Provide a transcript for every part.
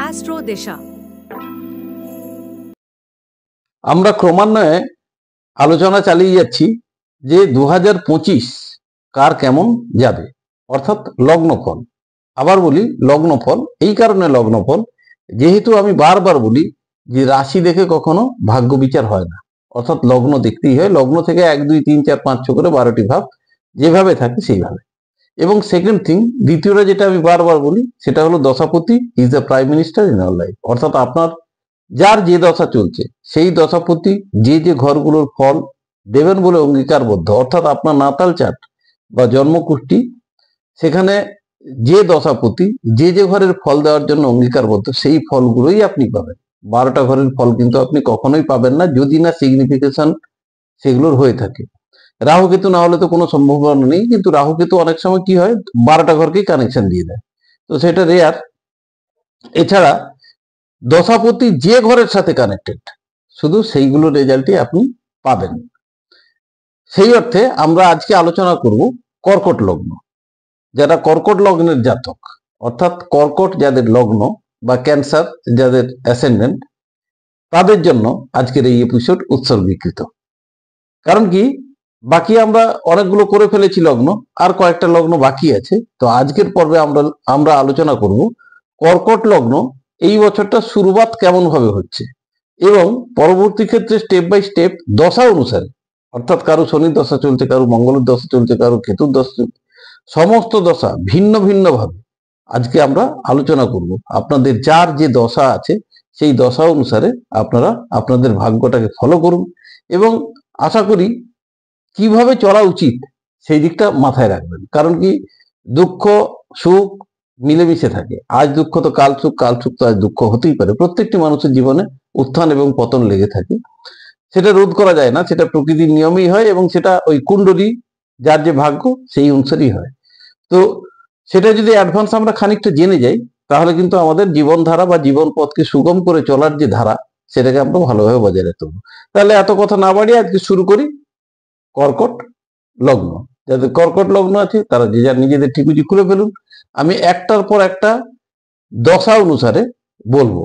Astro দিশা। আমরা ক্রমান্বয়ে আলোচনা চালিয়ে যাচ্ছি যে 2025 কার কেমন যাবে, অর্থাৎ লগ্নফল। আবার বলি লগ্নফল এই কারণে লগ্নফল, যেহেতু আমি বারবার বলি যে রাশি দেখে কখনো ভাগ্য বিচার হয় না, অর্থাৎ লগ্ন দেখতেই হয়। লগ্ন থেকে 1 2 3 4 5 6 করে 12টি ভাব যেভাবে থাকে সেইভাবে। এবং সেকেন্ড থিং, দ্বিতীয়টা যেটা আমি বারবার বলি সেটা হলো দশাপতি is the prime minister in our life, অর্থাৎ আপনার যার যে দশা চলছে সেই দশাপতি যে যে ঘরগুলোর ফল দেবেন বলে অঙ্গীকারবদ্ধ, অর্থাৎ আপনার নাতাল চার্ট বা জন্মকুষ্টি, সেখানে যে দশাপতি যে যে ঘরের ফল দেওয়ার জন্য অঙ্গীকারবদ্ধ সেই ফলগুলোই আপনি পাবেন। 12টা ঘরের ফল কিন্তু আপনি কখনোই পাবেন না যদি না সিগনিফিকেশন সেগুলোর হয়ে থাকে। রাহুকেতু না হলে তো কোনো সম্ভাবনা নেই, কিন্তু রাহুকেতু অনেক সময় কি হয় 12টা ঘরকেই কানেকশন দিয়ে দেয়, তো সেটা রেয়ার। এছাড়া দশাপতি যে ঘরের সাথে কানেক্টেড শুধু সেইগুলোর রেজাল্টই আপনি পাবেন। সেই অর্থে আমরা আজকে আলোচনা করব কর্কট লগ্ন। যারা কর্কট লগ্নের জাতক, অর্থাৎ কর্কট যাদের লগ্ন বা ক্যান্সার যাদের অ্যাসেন্ডেন্ট, তাদের জন্য আজকের এই এপিসোড উৎসর্গীকৃত। কারণ কি, বাকি আমরা অনেকগুলো করে ফেলেছি লগ্ন, আর কয়েকটা লগ্ন বাকি আছে। তো আজকের পর্বে আমরা আলোচনা করব কর্কট লগ্ন এই বছরটা শুরুবাত কেমন ভাবে হচ্ছে এবং পরবর্তী ক্ষেত্রে স্টেপ বাই স্টেপ দশা অনুসারে, অর্থাৎ কারো শনির দশা চলছে, কারো মঙ্গলের দশা চলছে, কারো কেতুর দশা চলছে, সমস্ত দশা ভিন্ন ভিন্ন ভাবে আজকে আমরা আলোচনা করব। আপনাদের যার যে দশা আছে সেই দশা অনুসারে আপনারা আপনাদের ভাগ্যটাকে ফলো করুন এবং আশা করি কিভাবে চলা উচিত সেই দিকটা মাথায় রাখবেন। কারণ কি, দুঃখ সুখ মিলেমিশে থাকে। আজ দুঃখ তো কাল সুখ, কাল সুখ তো আজ দুঃখ হতেই পারে। প্রত্যেকটি মানুষের জীবনে উত্থান এবং পতন লেগে থাকে, সেটা রোধ করা যায় না, সেটা প্রকৃতির নিয়মেই হয় এবং সেটা ওই কুণ্ডলী যার যে ভাগ্য সেই অনুসারেই হয়। তো সেটা যদি অ্যাডভান্স আমরা খানিকটা জেনে যাই তাহলে কিন্তু আমাদের জীবনধারা বা জীবন পথকে সুগম করে চলার যে ধারা সেটাকে আমরা ভালোভাবে বজায় রাখতে পারবো। তাহলে এত কথা না বাড়িয়ে আজকে শুরু করি। কর্কট লগ্ন, যাদের কর্কট লগ্ন আছে তারা যে যার নিজেদের ঠিকুজি খুলে ফেলুন। আমি একটার পর একটা দশা অনুসারে বলবো,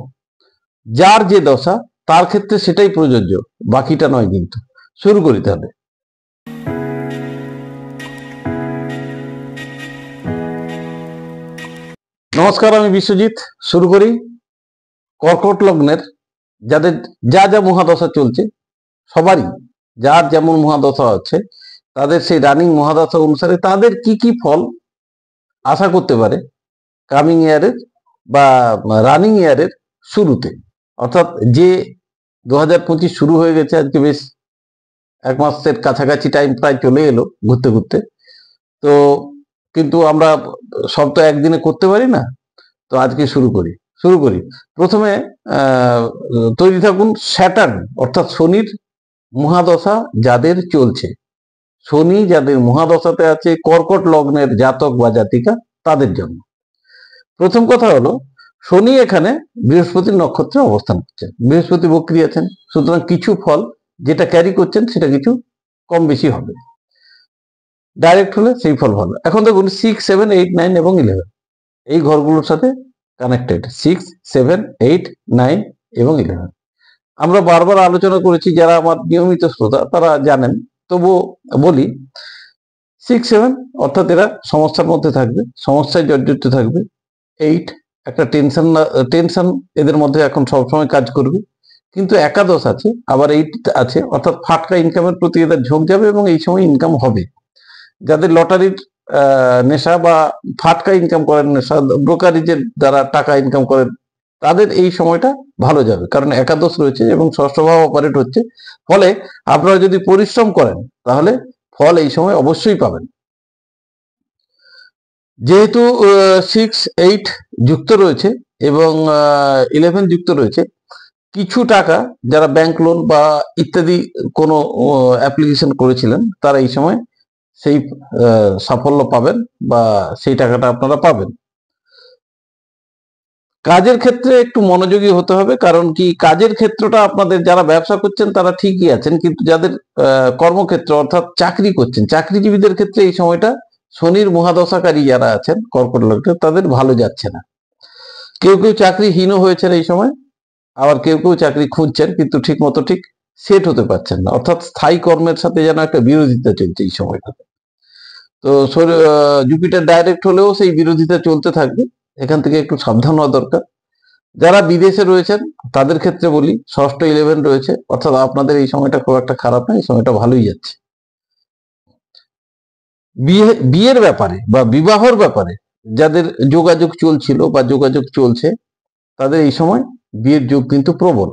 যার যে দশা তার ক্ষেত্রে সেটাই প্রযোজ্য, বাকিটা নয়। কিন্তু শুরু করি তাহলে। নমস্কার, আমি বিশ্বজিৎ। শুরু করি। কর্কট লগ্নের যাদের যা যা মহাদশা চলছে, সবারই যার যেমন মহাদশা আছে তাদের সেই রানিং মহাদশা অনুসারে তাদের কি কি ফল আশা করতে পারে কামিং ইয়ারের বা রানিং ইয়ারের শুরুতে। অর্থাৎ যে 2025 শুরু হয়ে গেছে, আজকে বেশ 1 মাসের কাছাকাছি টাইম প্রায় চলে এলো ঘুরতে ঘুরতে। তো কিন্তু আমরা সব তো একদিনে করতে পারি না, তো আজকে শুরু করি। প্রথমে তৈরি থাকুন স্যাটার্ন, অর্থাৎ শনির মহাদশা যাদের চলছে, শনি যাদের মহাদশাতে আছে কর্কট লগ্নের জাতক বা জাতিকা, তাদের জন্য প্রথম কথা হলো শনি এখানে বৃহস্পতির নক্ষত্রে অবস্থান করছেন। বৃহস্পতি বক্রী আছেন, সুতরাং কিছু ফল যেটা ক্যারি করছেন সেটা কিছু কম বেশি হবে। ডাইরেক্ট হলে সেই ফল ভালো। এখন দেখুন 6 7 8 9 এবং 11 এই ঘরগুলোর সাথে কানেক্টেড। 6 7 8 9 এবং 11 আমরা বারবার আলোচনা করেছি, যারা আমার নিয়মিত শ্রোতা তারা জানেন, তবুও বলি। 6 7 অর্থাৎ এরা সমস্যার মধ্যে থাকবে, সমস্যায় জর্জরিত থাকবে। 8 একটা টেনশন এদের মধ্যে এখন সবসময় কাজ করবে, কিন্তু একাদশ আছে, আবার 8 আছে, অর্থাৎ ফাটকা ইনকামের প্রতি এদের ঝোঁক যাবে এবং এই সময় ইনকাম হবে। যাদের লটারির নেশা বা ফাটকা ইনকাম করেন, নেশা ব্রোকারেজের দ্বারা টাকা ইনকাম করেন, তাদের এই সময়টা ভালো যাবে, কারণ একাদশ রয়েছে এবং ষষ্ঠ ভাব অপারেট হচ্ছে। ফলে আপনারা যদি পরিশ্রম করেন তাহলে ফল এই সময় অবশ্যই পাবেন। যেহেতু 6 8 যুক্ত রয়েছে এবং 11 যুক্ত রয়েছে, কিছু টাকা যারা ব্যাংক লোন বা ইত্যাদি কোনো অ্যাপ্লিকেশন করেছিলেন তারা এই সময় সেই সাফল্য পাবেন বা সেই টাকাটা আপনারা পাবেন। কাজের ক্ষেত্রে একটু মনোযোগী হতে হবে, কারণ কি, কাজের ক্ষেত্রটা আপনাদের যারা ব্যবসা করছেন তারা ঠিকই আছেন, কিন্তু যাদের কর্মক্ষেত্র অর্থাৎ চাকরি করছেন, চাকরিজীবীদের ক্ষেত্রে এই সময়টা শনির মহাদশাকারী যারা আছেন কর্কট লগ্নে তাদের ভালো যাচ্ছে না। কেউ কেউ চাকরিহীনও হয়েছেন এই সময়, আবার কেউ কেউ চাকরি খুঁজছেন কিন্তু ঠিক মতো ঠিক সেট হতে পারছেন না, অর্থাৎ স্থায়ী কর্মের সাথে যেন একটা বিরোধিতা চলছে এই সময়টাতে। তো জুপিটার ডাইরেক্ট হলেও সেই বিরোধিতা চলতে থাকবে, এখান থেকে একটু সাবধান হওয়া দরকার। যারা বিদেশে রয়েছেন তাদের ক্ষেত্রে বলি, ষষ্ঠ 11 রয়েছে, অর্থাৎ আপনাদের এই সময়টা খুব একটা খারাপ না, এই সময়টা ভালোই যাচ্ছে। বিয়ের ব্যাপারে বা বিবাহর ব্যাপারে যাদের যোগাযোগ চলছিল বা যোগাযোগ চলছে, তাদের এই সময় বিয়ের যোগ কিন্তু প্রবল।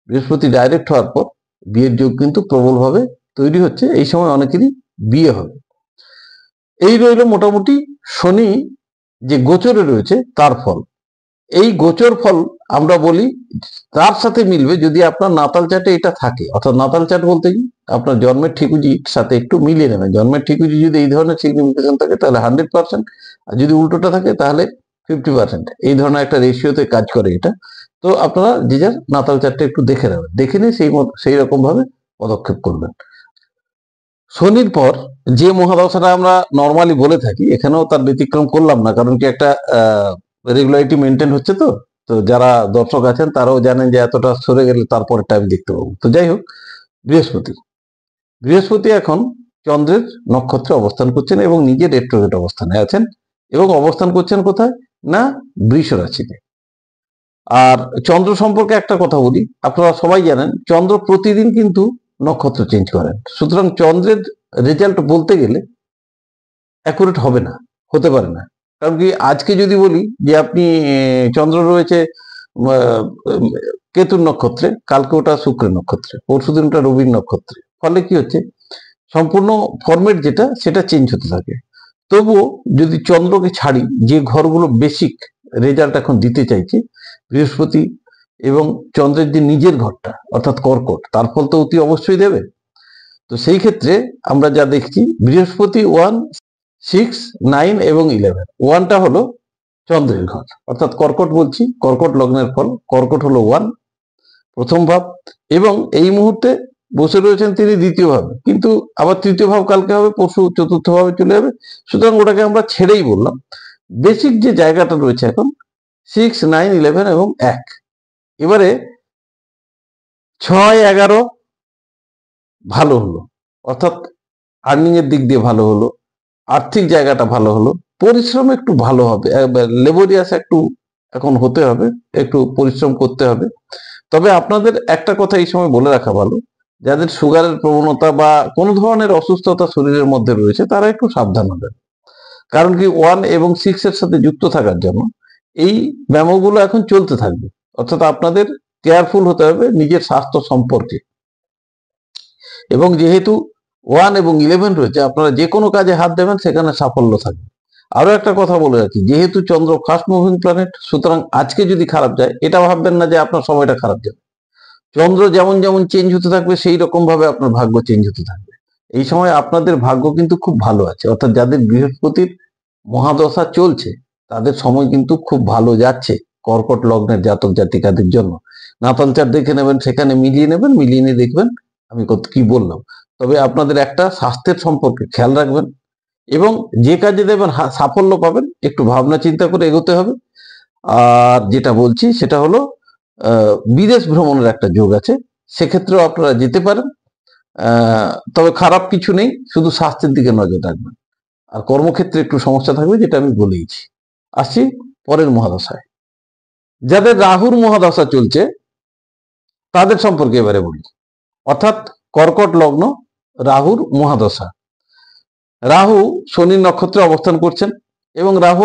বৃহস্পতি ডাইরেক্ট হওয়ার পর বিয়ের যোগ কিন্তু প্রবলভাবে তৈরি হচ্ছে, এই সময় অনেকেরই বিয়ে হবে। এই রইল মোটামুটি শনি যে গোচরে রয়েছে তার ফল। এই গোচর ফল আমরা বলি তার সাথে মিলবে যদি আপনার নাতাল চার্টে এটা থাকে, অর্থাৎ নাতাল চার্ট বলতে কি আপনার জন্মের ঠিকুজির সাথে একটু মিলিয়ে নেবেন। জন্মের ঠিকুজি যদি এই ধরনের সিগনিফিকেশন থাকে তাহলে 100%, আর যদি উল্টোটা থাকে তাহলে 50%। এই ধরনের একটা রেশিওতে কাজ করে এটা। তো আপনারা যে যার নাতাল চার্টটা একটু দেখে নেবেন, দেখে নিয়ে সেই রকম ভাবে পদক্ষেপ করবেন। শনির পর যে মহাদশাটা আমরা নর্মালি বলে থাকি, এখানেও তার ব্যতিক্রম করলাম না, কারণ কি একটা রেগুলারিটি মেনটেন হচ্ছে। তো তো যারা দর্শক আছেন তারাও জানেন যে এতটা সরে গেলে তারপরে টাইম দেখতে পাবো। তো যাই হোক, বৃহস্পতি এখন চন্দ্রের নক্ষত্রে অবস্থান করছেন এবং নিজের রেট্রোগেট অবস্থানে আছেন, এবং অবস্থান করছেন কোথায় না বৃষ রাশিতে। আর চন্দ্র সম্পর্কে একটা কথা বলি, আপনারা সবাই জানেন চন্দ্র প্রতিদিন কিন্তু নক্ষত্র চেঞ্জ করেন, সুতরাং চন্দ্রের রেজাল্ট বলতে গেলে অ্যাকুরেট হবে না, হতে পারে না। কারণ কি আজকে যদি বলি যে আপনি চন্দ্র রয়েছে কেতুর নক্ষত্রে, কালকে ওটা শুক্রের নক্ষত্রে, পরশুদিন ওটা রবির নক্ষত্রে, ফলে কি হচ্ছে সম্পূর্ণ ফরম্যাট যেটা সেটা চেঞ্জ হতে থাকে। তবুও যদি চন্দ্রকে ছাড়ি, যে ঘরগুলো বেসিক রেজাল্ট এখন দিতে চাইছে, বৃহস্পতি এবং চন্দ্রের যে নিজের ঘরটা অর্থাৎ কর্কট, তার ফল তো অতি অবশ্যই দেবে। তো সেই ক্ষেত্রে আমরা যা দেখছি, বৃহস্পতি 1, 6, 9 এবং 11, 1টা হলো চন্দ্রের ঘর, অর্থাৎ কর্কট বলছি, কর্কট লগ্নের ফল। কর্কট হলো 1, প্রথম ভাব, এবং এই মুহূর্তে বসে রয়েছেন তিনি দ্বিতীয় ভাবে, কিন্তু আবার তৃতীয় ভাব কালকে হবে, পরশু চতুর্থ ভাবে চলে যাবে। সুতরাং ওটাকে আমরা ছেড়েই বললাম। বেসিক যে জায়গাটা রয়েছে এখন 6, 9, 11 এবং 1। এবারে 6, 11 ভালো হলো, অর্থাৎ আর্নিং এর দিক দিয়ে ভালো হলো, আর্থিক জায়গাটা ভালো হলো, পরিশ্রম একটু ভালো হবে, লেবোরিয়াস একটু এখন হতে হবে, একটু পরিশ্রম করতে হবে। তবে আপনাদের একটা কথা এই সময় বলে রাখা ভালো, যাদের সুগারের প্রবণতা বা কোনো ধরনের অসুস্থতা শরীরের মধ্যে রয়েছে তারা একটু সাবধান হবেন। কারণ কি 1 এবং 6 এর সাথে যুক্ত থাকার জন্য এই ব্যায়ামগুলো এখন চলতে থাকবে, অর্থাৎ আপনাদের কেয়ারফুল হতে হবে নিজের স্বাস্থ্য সম্পর্কে। এবং যেহেতু 1 এবং 11 রয়েছে, আপনারা যে কোনো কাজে হাত দেবেন সেখানে সাফল্য থাকবে। আরো একটা কথা বলে রাখি, যেহেতু চন্দ্র ফাস্ট মুভিং প্ল্যানেট, সুতরাং আজকে যদি খারাপ যায় এটা ভাববেন না যে আপনার সময়টা খারাপ যাবে। চন্দ্র যেমন যেমন চেঞ্জ হতে থাকবে সেই রকম ভাবে আপনার ভাগ্য চেঞ্জ হতে থাকবে। এই সময় আপনাদের ভাগ্য কিন্তু খুব ভালো আছে, অর্থাৎ যাদের বৃহস্পতির মহাদশা চলছে তাদের সময় কিন্তু খুব ভালো যাচ্ছে। কর্কট লগ্নের জাতক জাতিকাদের জন্য নাতাল চার্ট দেখে নেবেন, সেখানে মিলিয়ে নেবেন, মিলিয়ে নিয়ে দেখবেন আমি কি বললাম। তবে আপনাদের একটা স্বাস্থ্যের সম্পর্কে খেয়াল রাখবেন, এবং যে কাজে দেবেন সাফল্য পাবেন, একটু ভাবনা চিন্তা করে এগোতে হবে। আর যেটা বলছি সেটা হলো বিদেশ ভ্রমণের একটা যোগ আছে, সেক্ষেত্রেও আপনারা যেতে পারেন। তবে খারাপ কিছু নেই, শুধু স্বাস্থ্যের দিকে নজর রাখবেন। আর কর্মক্ষেত্রে একটু সমস্যা থাকবে, যেটা আমি বলেইছি। আসছি পরের মহাদশায়। যাদের রাহুর মহাদশা চলছে তাদের সম্পর্কে এবারে বলি, অর্থাৎ কর্কট লগ্ন, রাহুর মহাদশা। রাহু শনির নক্ষত্রে অবস্থান করছেন, এবং রাহু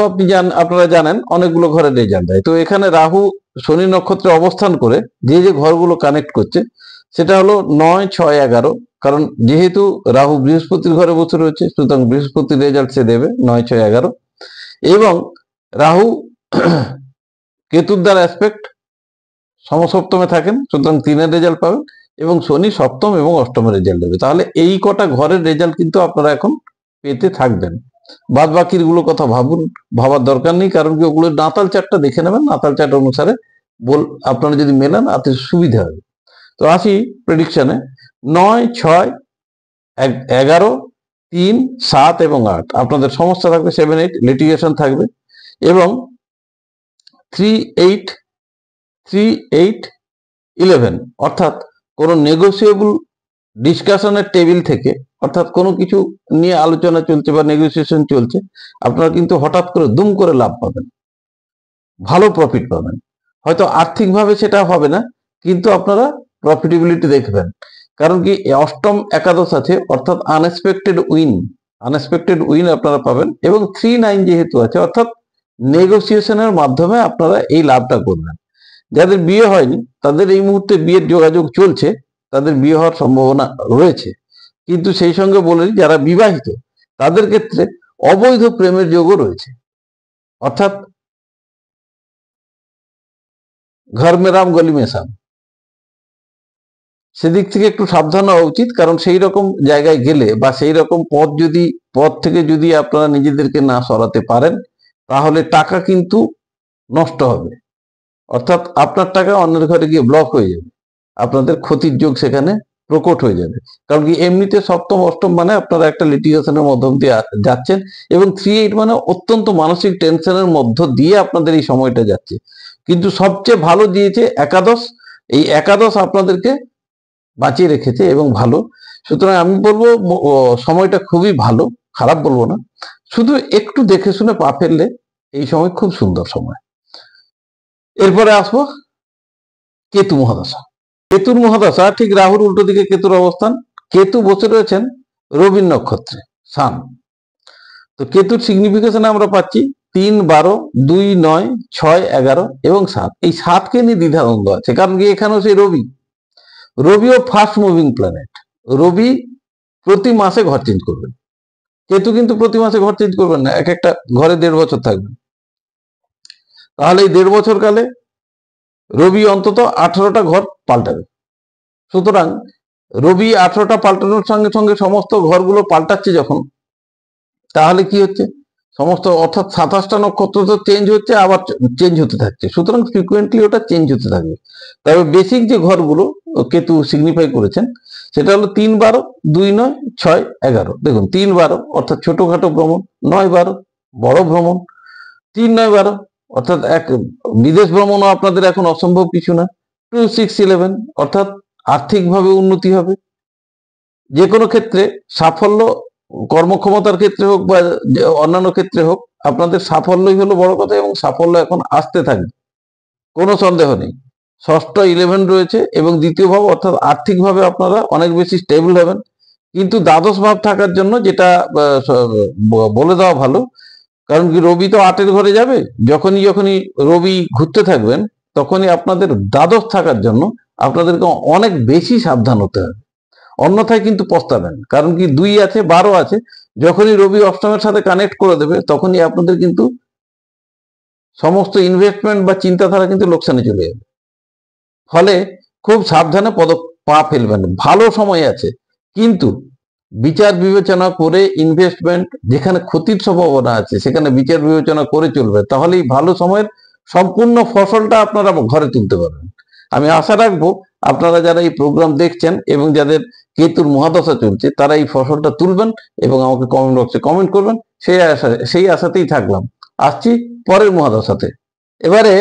আপনারা জানেন অনেকগুলো ঘরের রেজাল্ট দেয়। তো এখানে রাহু শনি নক্ষত্রে অবস্থান করে যে যে ঘরগুলো কানেক্ট করছে সেটা হলো 9, 6, 11। কারণ যেহেতু রাহু বৃহস্পতির ঘরে বসে রয়েছে, সুতরাং বৃহস্পতির রেজাল্ট সে দেবে 9, 6, 11। এবং রাহু কেতুর দ্বারা অ্যাসপেক্ট সমসপ্তমে থাকেন, সুতরাং 3-এর রেজাল্ট পাবেন, এবং শনি সপ্তম এবং অষ্টমের রেজাল্ট দেবে। তাহলে এই কটা ঘরের রেজাল্ট কিন্তু আপনারা এখন পেতে থাকবেন। বাদ বাকির গুলো কথা ভাবার দরকার নেই, কারণ কি ওগুলো নাতাল চার্টটা দেখে নেবেন, নাতাল চার্ট অনুসারে আপনারা যদি মেলান আতে সুবিধা হবে। তো আসি প্রেডিকশনে। 9, 6, 11, 3, 7 এবং 8 আপনাদের সমস্যা থাকবে, 7, 8 লিটিগেশন থাকবে, এবং 383811, অর্থাৎ কোনো নেগোসিয়েবল ডিসকাশনের টেবিল থেকে, অর্থাৎ কোনো কিছু নিয়ে আলোচনা চলছে বা নেগোসিয়েশন চলছে, আপনারা কিন্তু হঠাৎ করে দুম করে লাভ পাবেন, ভালো প্রফিট পাবেন। হয়তো আর্থিকভাবে সেটা হবে না, কিন্তু আপনারা প্রফিটেবিলিটি দেখবেন। কারণ কি অষ্টম একাদশ আছে, অর্থাৎ আনএক্সপেক্টেড উইন আপনারা পাবেন। এবং 39 যেহেতু আছে, অর্থাৎ নেগোসিয়েশনের মাধ্যমে আপনারা এই লাভটা করবেন। যাদের বিয়ে হয়নি তাদের এই মুহূর্তে বিয়ের যোগাযোগ চলছে, তাদের বিয়ে হওয়ার সম্ভাবনা রয়েছে। কিন্তু সেই সঙ্গে বলি, যারা বিবাহিত তাদের ক্ষেত্রে অবৈধ প্রেমের যোগও রয়েছে, অর্থাৎ ঘর মে রাম গলি মে শাম, সেদিক থেকে একটু সাবধান হওয়া উচিত। কারণ সেই রকম জায়গায় গেলে বা সেই রকম পথ থেকে যদি আপনারা নিজেদেরকে না সরাতে পারেন, তাহলে টাকা কিন্তু নষ্ট হবে, অর্থাৎ আপনার টাকা অন্যের ঘরে গিয়ে ব্লক হয়ে যাবে, আপনাদের ক্ষতির যোগ সেখানে প্রকট হয়ে যাবে। কারণ কি এমনিতে সপ্তম অষ্টম মানে আপনারা একটা লিটিগেশনের মধ্যম দিয়ে যাচ্ছেন, এবং 38 মানে অত্যন্ত মানসিক টেনশনের মধ্য দিয়ে আপনাদের এই সময়টা যাচ্ছে। কিন্তু সবচেয়ে ভালো দিয়েছে একাদশ, এই একাদশ আপনাদেরকে বাঁচিয়ে রেখেছে এবং ভালো। সুতরাং আমি বলবো সময়টা খুবই ভালো, খারাপ বলবো না, শুধু একটু দেখে শুনে পা ফেললে এই সময় খুব সুন্দর সময়। এরপরে আসবো কেতু মহাদশা। কেতুর মহাদশা, ঠিক রাহুর উল্টো দিকে কেতুর অবস্থান। কেতু বসে রয়েছেন রবির নক্ষত্রে, সান। তো কেতুর সিগনিফিকেশনে আমরা পাচ্ছি 3, 12, 2, 9, 6, 11 এবং 7। এই 7কে নিয়ে দ্বিধাদ্বন্দ্ব আছে, কারণ কি এখানেও সেই রবিও ফাস্ট মুভিং প্ল্যানেট। রবি প্রতি মাসে ঘর চেঞ্জ করবেন, কেতু কিন্তু প্রতি মাসে ঘর চেঞ্জ করবেন না, এক একটা ঘরে 1.5 বছর থাকবেন। তাহলে এই 1.5 বছর কালে রবি অন্তত 18টা ঘর পাল্টাবে। সুতরাং রবি 18টা পাল্টানোর সঙ্গে সঙ্গে সমস্ত ঘরগুলো পাল্টাচ্ছে যখন, তাহলে কি হচ্ছে, সমস্ত অর্থাৎ 27টা নক্ষত্র তো চেঞ্জ হচ্ছে, আবার চেঞ্জ হতে থাকছে। সুতরাং ফ্রিকুয়েন্টলি ওটা চেঞ্জ হতে থাকবে। তবে বেসিক যে ঘরগুলো কেতু সিগনিফাই করেছেন, সেটা হলো 3, 12, 2, 9, 6, 11। দেখুন 3, 12 অর্থাৎ ছোটখাটো ভ্রমণ, 9, 12 বড় ভ্রমণ, 3, 9, 12 অর্থাৎ এক বিদেশ ভ্রমণও আপনাদের এখন অসম্ভব কিছু না। 2, 6, 11 অর্থাৎ আর্থিকভাবে উন্নতি হবে, যে কোনো ক্ষেত্রে সাফল্য, কর্মক্ষমতার ক্ষেত্রে হোক বা অন্যান্য ক্ষেত্রে হোক, আপনাদের সাফল্যই হলো বড় কথা, এবং সাফল্য এখন আসতে থাকবে, কোনো সন্দেহ নেই। ষষ্ঠ 11 রয়েছে এবং দ্বিতীয় ভাব, অর্থাৎ আর্থিকভাবে আপনারা অনেক বেশি স্টেবল হবেন। কিন্তু দ্বাদশ ভাব থাকার জন্য যেটা বলে দেওয়া ভালো, কারণ কি রবি তো 8-এর ঘরে যাবে, যখনই রবি ঘুরতে থাকবেন, তখনই আপনাদের দ্বাদশ থাকার জন্য আপনাদেরকে অনেক বেশি সাবধান হতে হবে, অন্যথায় কিন্তু পস্তাবেন। কারণ কি 2 আছে, 12 আছে, যখনই রবি অষ্টমের সাথে কানেক্ট করে দেবে, তখনই আপনাদের কিন্তু সমস্ত ইনভেস্টমেন্ট বা চিন্তাধারা কিন্তু লোকসানে চলে যাবে। ফলে খুব সাবধানে পা ফেলবেন। ভালো সময় আছে, কিন্তু বিচার বিবেচনা করে ইনভেস্টমেন্ট, যেখানে ক্ষতির সম্ভাবনা আছে সেখানে বিচার বিবেচনা করে চলবে, তাহলেই ভালো সময়ের সম্পূর্ণ ফসলটা আপনারা ঘরে তুলতে পারবেন। আমি আশা রাখবো আপনারা যারা এই প্রোগ্রাম দেখছেন এবং যাদের কেতুর মহাদশা চলছে, তারা এই ফসলটা তুলবেন এবং আমাকে কমেন্ট বক্সে কমেন্ট করবেন, সেই আশাতেই থাকলাম। আসছি পরের মহাদশাতে। এবারে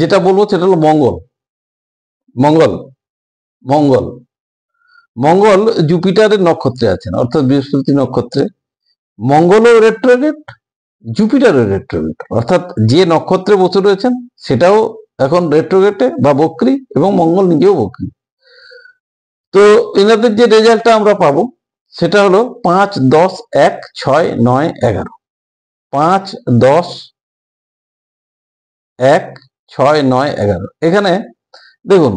যেটা বলবো সেটা হলো মঙ্গল মঙ্গল মঙ্গল জুপিটারের নক্ষত্রে আছেন, অর্থাৎ বৃহস্পতি নক্ষত্রে। মঙ্গলও রেট্রোগ্রেড, জুপিটারও রেট্রোগ্রেড, অর্থাৎ যে নক্ষত্রে বসে রয়েছেন সেটাও এখন রেট্রোগ্রেডে বা বক্রী, এবং মঙ্গল নিজেও বক্রী। তো এনাদের যে রেজাল্টটা আমরা পাবো সেটা হলো 5, 10, 1, 6, 9, 11। 5, 10, 1, 6, 9, 11। এখানে দেখুন,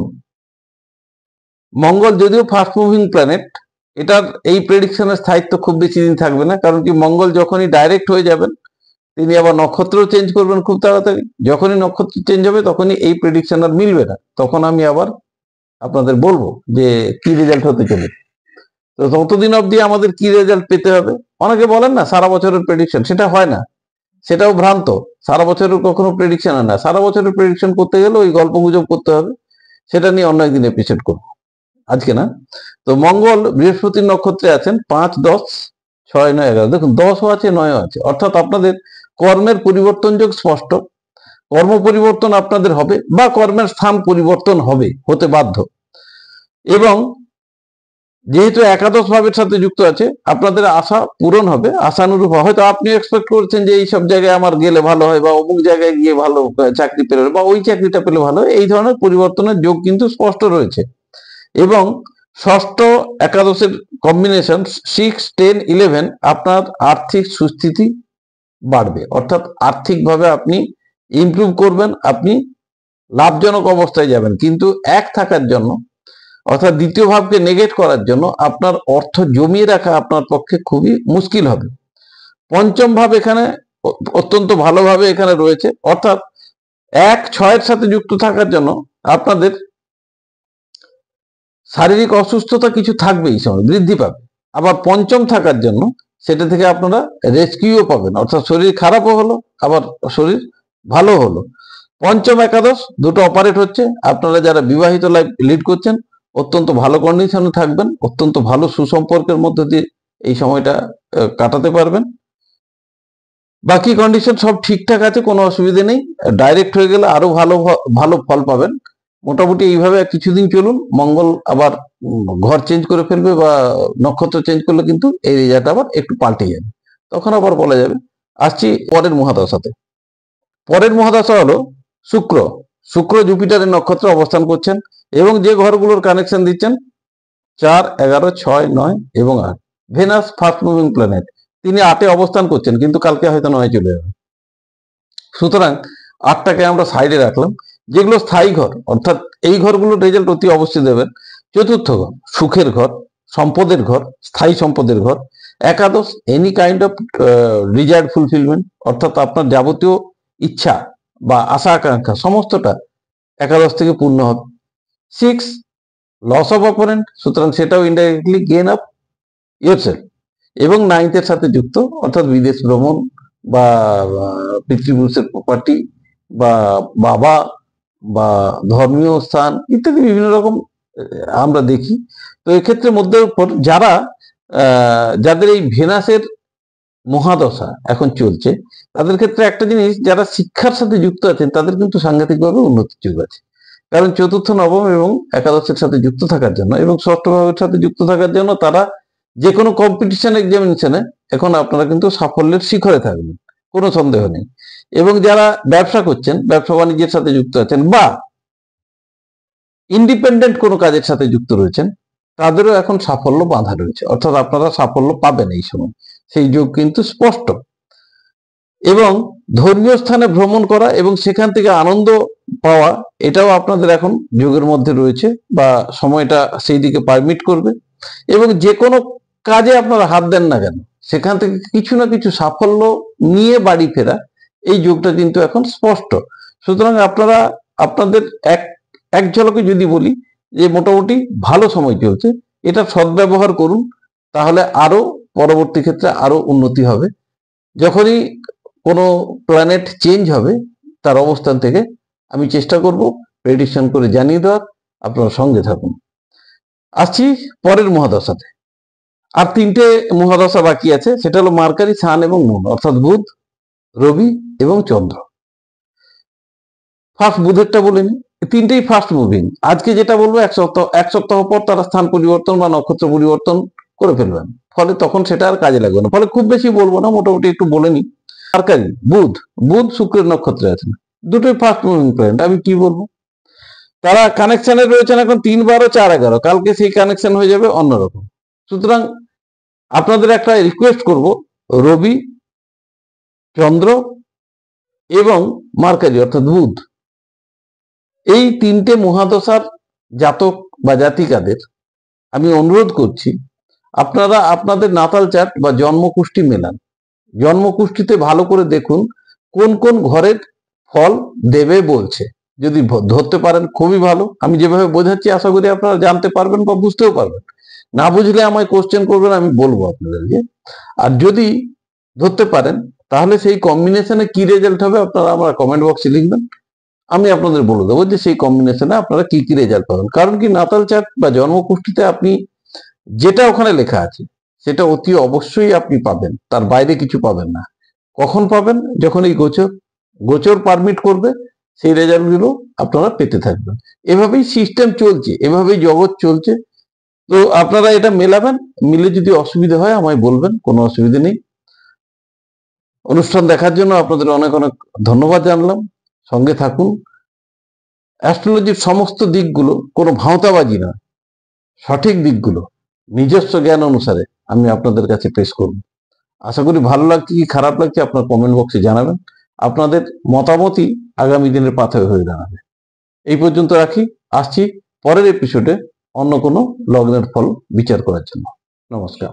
মঙ্গল যদিও ফাস্ট মুভিং প্ল্যানেট, এটার এই প্রেডিকশনের স্থায়িত্ব খুব বেশি দিন থাকবে না। কারণ কি মঙ্গল যখনই ডাইরেক্ট হয়ে যাবেন, তিনি আবার নক্ষত্রও চেঞ্জ করবেন খুব তাড়াতাড়ি। যখনই নক্ষত্র চেঞ্জ হবে, তখনই এই প্রেডিকশন আর মিলবে না, তখন আমি আবার আপনাদের বলবো যে কি রেজাল্ট হতে চলেছে। তো ততদিন অবধি আমাদের কি রেজাল্ট পেতে হবে। অনেকে বলেন না সারা বছরের প্রেডিকশন, সেটা হয় না, সেটাও ভ্রান্ত। সারা বছরের কখনো প্রেডিকশন হয় না। সারা বছরের প্রেডিকশন করতে গেলে ওই গল্প গুজব করতে হবে, সেটা নিয়ে অন্য একদিন এপিসোড করবো, আজকে না। তো মঙ্গল বৃহস্পতির নক্ষত্রে আছেন 5, 10, 6, 9, 11। দেখুন 10ও আছে, 9ও আছে, অর্থাৎ আপনাদের কর্মের পরিবর্তন যোগ স্পষ্ট। কর্ম পরিবর্তন আপনাদের হবে বা কর্মের স্থান পরিবর্তন হতে বাধ্য। এবং যেহেতু একাদশ ভাবের সাথে যুক্ত আছে, আপনাদের আশা পূরণ হবে, আশানুরূপ। হয়তো আপনি এক্সপেক্ট করছেন যে এইসব জায়গায় আমার গেলে ভালো হয়, বা অমুক জায়গায় গিয়ে ভালো চাকরি পেলে, বা ওই চাকরিটা পেলে ভালো হয়, এই ধরনের পরিবর্তনের যোগ কিন্তু স্পষ্ট রয়েছে। এবং ষষ্ঠ একাদশের কম্বিনেশন 6, 10, 11 আপনার আর্থিক সুস্থিতি বাড়বে, অর্থাৎ আর্থিকভাবে আপনি ইমপ্রুভ করবেন, আপনি লাভজনক অবস্থায় যাবেন। কিন্তু এক থাকার জন্য, অর্থাৎ দ্বিতীয় ভাবকে নেগেট করার জন্য আপনার অর্থ জমিয়ে রাখা আপনার পক্ষে খুবই মুশকিল হবে। পঞ্চম ভাব এখানে অত্যন্ত ভালোভাবে এখানে রয়েছে, অর্থাৎ 1, 6-এর সাথে যুক্ত থাকার জন্য আপনাদের শারীরিক অসুস্থতা কিছু থাকবে, এই সময় বৃদ্ধি পাবে। আবার পঞ্চম থাকার জন্য সেটা থেকে আপনারা রেস্কিউও পাবেন, অর্থাৎ শরীর খারাপও হলো, আবার শরীর ভালো হলো। পঞ্চম একাদশ দুটো অপারেট হচ্ছে। আপনারা যারা বিবাহিত লাইফ লিড করছেন অত্যন্ত ভালো কন্ডিশনে থাকবেন, অত্যন্ত ভালো সুসম্পর্কের মধ্যে দিয়ে এই সময়টা কাটাতে পারবেন। বাকি কন্ডিশন সব ঠিকঠাক আছে, কোনো অসুবিধে নেই। ডাইরেক্ট হয়ে গেলে আরো ভালো ভালো ফল পাবেন। মোটামুটি এইভাবে কিছুদিন চলুন। মঙ্গল আবার ঘর চেঞ্জ করে ফেলবে বা নক্ষত্র চেঞ্জ করলে কিন্তু এই রেজাল্ট আবার একটু পাল্টে যাবে, তখন আবার বলা যাবে। আসছি পরের মহাদশাতে। পরের মহাদশা হলো শুক্র। শুক্র জুপিটারের নক্ষত্রে অবস্থান করছেন এবং যে ঘরগুলোর কানেকশন দিচ্ছেন 4, 11, 6, 9 এবং 8। ভেনাস ফাস্ট মুভিং প্ল্যানেট, তিনি 8-এ অবস্থান করছেন, কিন্তু কালকে হয়তো 9-এ চলে যাবেন। সুতরাং 8টাকে আমরা সাইডে রাখলাম। যেগুলো স্থায়ী ঘর, অর্থাৎ এই ঘরগুলোর রেজাল্ট অতি অবশ্যই দেবেন। চতুর্থ ঘর সুখের ঘর, সম্পদের ঘর, স্থায়ী সম্পদের ঘর। একাদশ any kind of desired fulfilment, অর্থাৎ আপনার যাবতীয় ইচ্ছা বা আশা আকাঙ্ক্ষা সমস্তটা একাদশ থেকে পূর্ণ হবে। 6 লস অফ অপোনেন্ট, সুতরাং সেটাও ইনডাইরেক্টলি গেন অফ ইয়োরসেলফ। এবং 9th-এর সাথে যুক্ত, অর্থাৎ বিদেশ ভ্রমণ বা পিতৃপুরুষের প্রপার্টি বা বাবা বা ধর্মীয় স্থান ইত্যাদি বিভিন্ন রকম আমরা দেখি। তো এক্ষেত্রে মধ্যে উপর যাদের এই ভেনাসের মহাদশা এখন চলছে, তাদের ক্ষেত্রে একটা জিনিস, যারা শিক্ষার সাথে যুক্ত আছেন তাদের কিন্তু সাংঘাতিকভাবে উন্নতির যোগ আছে। কারণ চতুর্থ, নবম এবং একাদশের সাথে যুক্ত থাকার জন্য এবং ষষ্ঠ ভাবের সাথে যুক্ত থাকার জন্য তারা যে কোনো কম্পিটিশন এক্সামিনেশনে এখন আপনারা কিন্তু সাফল্যের শিখরে থাকবেন, কোনো সন্দেহ নেই। এবং যারা ব্যবসা করছেন, ব্যবসা বাণিজ্যের সাথে যুক্ত আছেন বা ইন্ডিপেন্ডেন্ট কোনো কাজের সাথে যুক্ত রয়েছেন, তাদেরও এখন সাফল্য বাঁধা রয়েছে, অর্থাৎ আপনারা সাফল্য পাবেন এই সময়, সেই যোগ কিন্তু স্পষ্ট। এবং ধর্মীয় স্থানে ভ্রমণ করা এবং সেখান থেকে আনন্দ পাওয়া, এটাও আপনাদের এখন যোগের মধ্যে রয়েছে বা সময়টা সেই দিকে পারমিট করবে। এবং যে কোনো কাজে আপনারা হাত দেন না কেন, সেখান থেকে কিছু না কিছু সাফল্য নিয়ে বাড়ি ফেরা, এই যোগটা কিন্তু এখন স্পষ্ট। সুতরাং আপনারা আপনাদের এক ঝলকে যদি বলি যে মোটামুটি ভালো সময় চলছে, এটা সদ্ব্যবহার করুন, তাহলে আরো পরবর্তী ক্ষেত্রে আরো উন্নতি হবে। যখনই কোনো প্ল্যানেট চেঞ্জ হবে তার অবস্থান থেকে আমি চেষ্টা করব প্রেডিকশন করে জানিয়ে দেওয়ার, আপনারা সঙ্গে থাকুন। আসছি পরের মহাদশাতে। আর 3টে মহাদশা বাকি আছে, সেটা হলো মার্কারি, সান এবং মুন, অর্থাৎ বুধ, রবি এবং চন্দ্র। ফার্স্ট বুধেরটা বলে নি, 3টেই ফাস্ট মুভিং। আজকে যেটা বলবো এক সপ্তাহ পর তারা স্থান পরিবর্তন বা নক্ষত্র পরিবর্তন করে ফেলবেন, ফলে তখন সেটা আর কাজে লাগবে না। ফলে খুব বেশি বলবো না, মোটামুটি একটু বলে নি। মার্কারি, বুধ, বুধ শুক্রের নক্ষত্রে আছেন, দুটোই ফাস্ট মুভিং প্ল্যানেট। আমি কি বলবো, তারা কানেকশনে রয়েছেন এখন 3, 12, 4, 11। কালকে সেই কানেকশন হয়ে যাবে অন্যরকম। সুতরাং আপনাদের একটা রিকোয়েস্ট করব, রবি, চন্দ্র এবং মার্কারি অর্থাৎ বুধ, এই 3টে মহাদশার জাতক বা জাতিকাদের আমি অনুরোধ করছি, আপনারা আপনাদের নাতাল চার্ট বা জন্মকুষ্ঠি মেলান। জন্মকুষ্ঠিতে ভালো করে দেখুন কোন কোন ঘরের ফল দেবে বলছে। যদি ধরতে পারেন খুবই ভালো। আমি যেভাবে বোঝাচ্ছি আশা করি আপনারা জানতে পারবেন বা বুঝতেও পারবেন। না বুঝলে আমায় কোশ্চেন করবেন, আমি বলবো আপনাদেরকে। আর যদি ধরতে পারেন তাহলে সেই কম্বিনেশনে কি রেজাল্ট হবে আপনারা আমার কমেন্ট বক্সে লিখবেন, আমি আপনাদের বলে দেবো যে সেই কম্বিনেশনে আপনারা কি কি রেজাল্ট পাবেন। কারণ কি, নাতাল চার্ট বা জন্মকুষ্ঠিতে আপনি যেটা ওখানে লেখা আছে সেটা অতি অবশ্যই আপনি পাবেন, তার বাইরে কিছু পাবেন না। কখন পাবেন? যখন এই গোচর গোচর পারমিট করবে, সেই রেজাল্টগুলো আপনারা পেতে থাকবেন। এভাবেই সিস্টেম চলছে, এভাবেই জগৎ চলছে। তো আপনারা এটা মেলাবেন, মিলে যদি অসুবিধা হয় আমায় বলবেন, কোনো অসুবিধা নেই। অনুষ্ঠান দেখার জন্য আপনাদের অনেক অনেক ধন্যবাদ জানলাম। সঙ্গে থাকুন। অ্যাস্ট্রোলজির সমস্ত দিকগুলো কোনো ভাঁওতাবাজি নয়, সঠিক দিকগুলো নিজস্ব জ্ঞান অনুসারে আমি আপনাদের কাছে পেশ করব। আশা করি ভালো লাগছে কি খারাপ লাগছে আপনার কমেন্ট বক্সে জানাবেন। আপনাদের মতামতই আগামী দিনের পাথেয় হয়ে দাঁড়াবে। এই পর্যন্ত রাখি, আসছি পরের এপিসোডে অন্য কোনো লগ্নের ফল বিচার করার জন্য। নমস্কার।